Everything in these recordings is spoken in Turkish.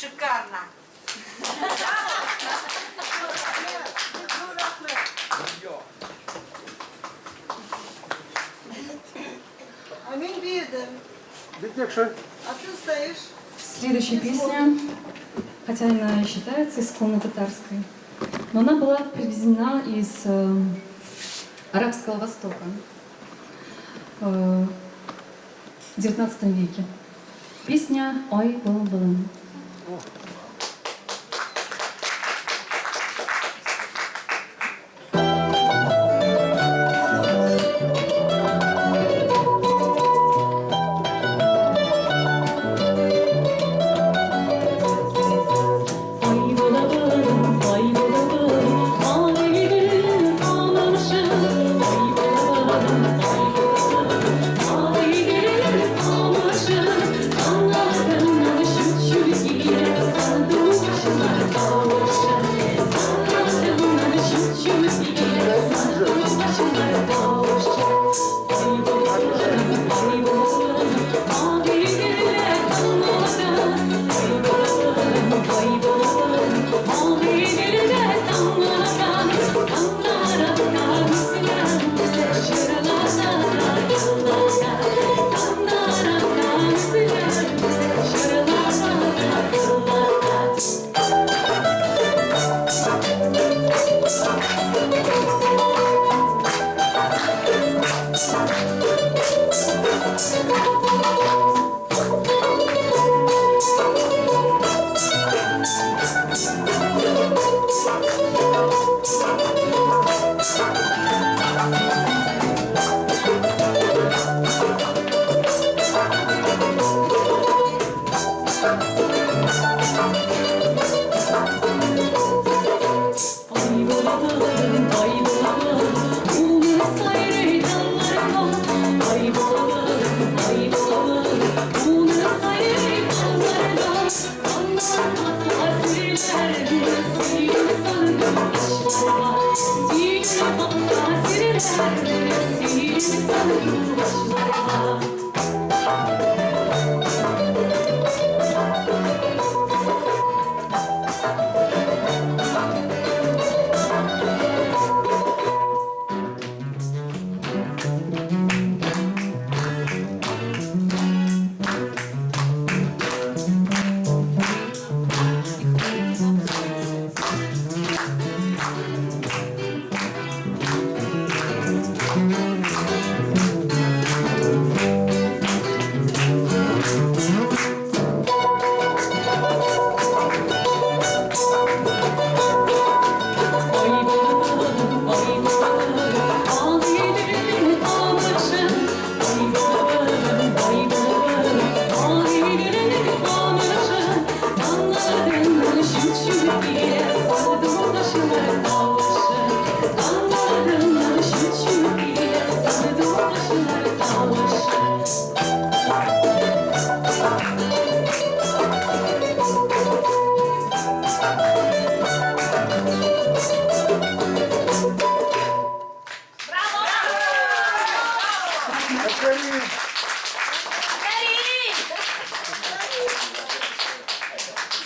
Шикарно. Аминь виден. А ты стоишь? Следующая песня, хотя она и считается исконно татарской, но она была привезена из Арабского Востока в XIX веке. Песня «Ой, был-был».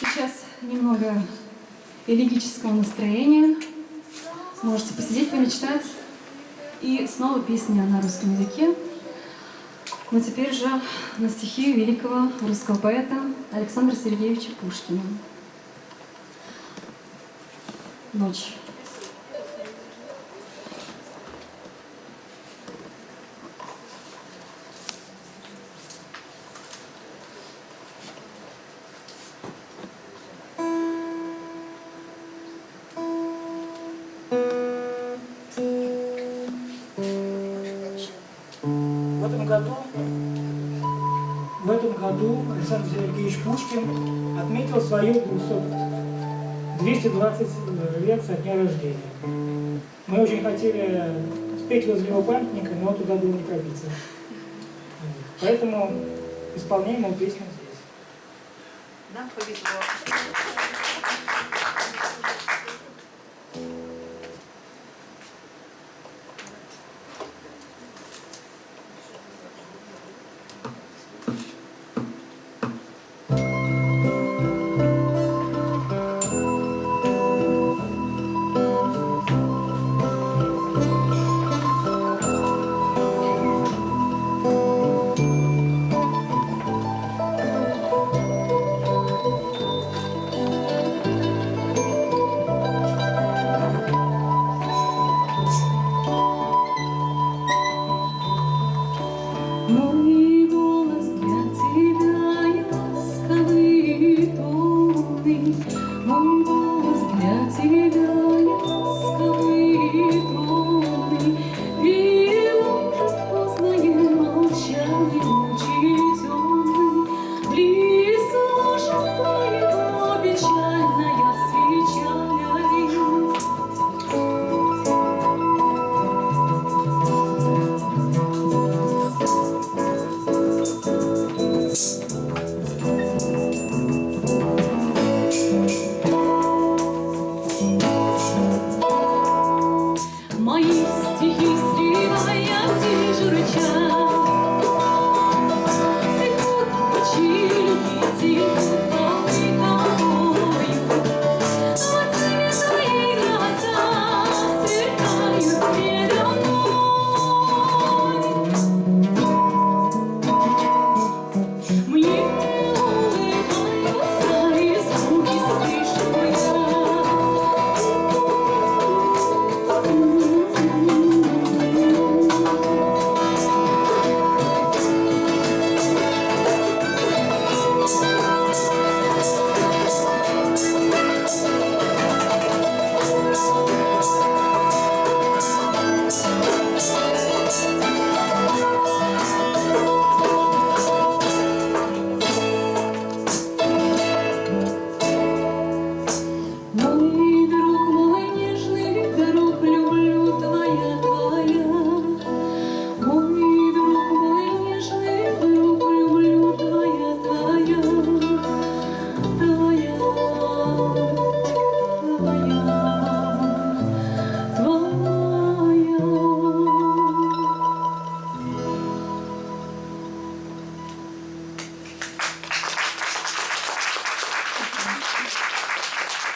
Сейчас немного элегического настроения. Можете посидеть, помечтать. И снова песня на русском языке. Но теперь же на стихи великого русского поэта Александра Сергеевича Пушкина. «Ночь». В этом году Александр Сергеевич Пушкин отметил свое 220 лет со дня рождения. Мы очень хотели спеть возле его памятника, но туда было не пробиться. Поэтому исполняем его песню здесь. Нам повезло.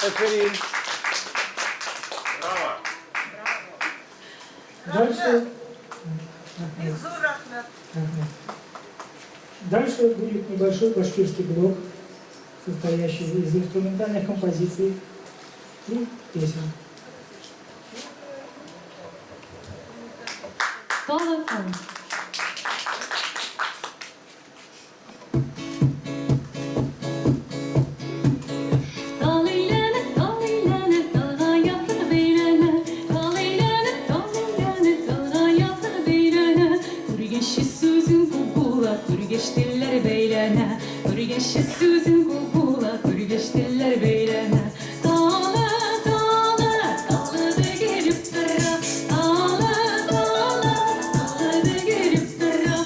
Aferin. Дальше, Бигзур Рахмет. дальше будет небольшой башкирский блок, состоящий из инструментальных композиций и песен. Tala Tala. Geçtiler beylene, geçti sözün kukula, geçtiler beylene. Dağlı, dağlı, dağlı da gelip dura, dağlı, dağlı, dağlı da gelip dura.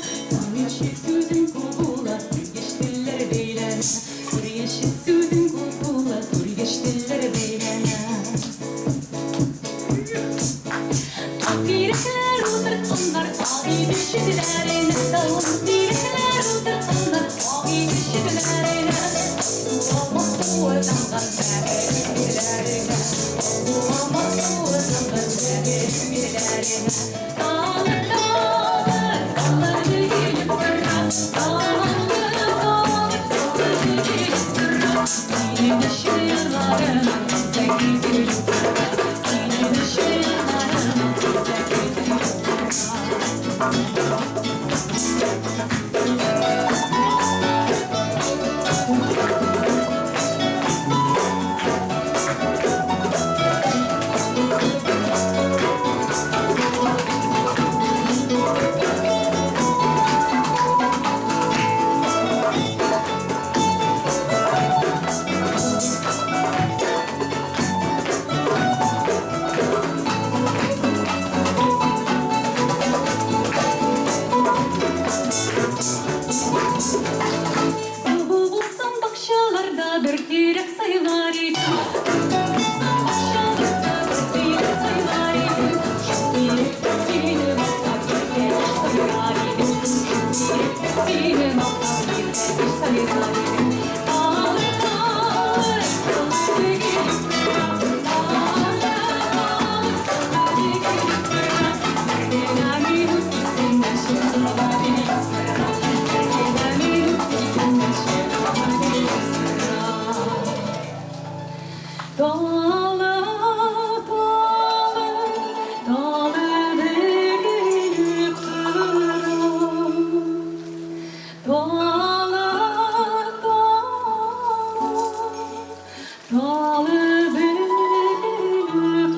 Geçti sözün kukula, geçtiler beylene, geçti sözün kukula, geçtiler beylene. Akirler oturtanlar, ahi düşüdülerine, dağın direkler oturtanlar, ahi düşüdülerine. Ama soğudanlar bebeğlerine, ama soğudanlar bebeğlerine. Dağlı dağlı, dağları gelip dura, dağlı dağlı, dağları gelip dura. Sine dışı yıllarım, bize güzülüm dura, sine dışı yıllarım, bize güzülüm dura. Bulsam bakşalarda bir direk sayılar idi. Bulsam bakşalarda bir direk sayılar idi. Sine bakar bir direk sayılar idi. Sine bakar bir direk sayılar idi. Dağlı dağlı, dağlı gelip dura, dağlı dağlı, dağlı gelip dura. Nereden gitsin de şimdi beni sıra, nereden gitsin de şimdi beni sıra. Dağlı dağlı, dağlı gelip dura. Dağlı dağlı, dağlı gelip dura.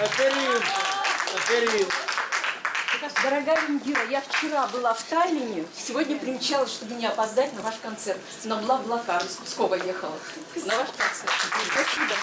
Aferin. Aferin. Дорогая Индира, я вчера была в Таллине, сегодня примчалась, чтобы не опоздать на ваш концерт. На Блаблакар из Пскова ехала. На ваш концерт. Спасибо.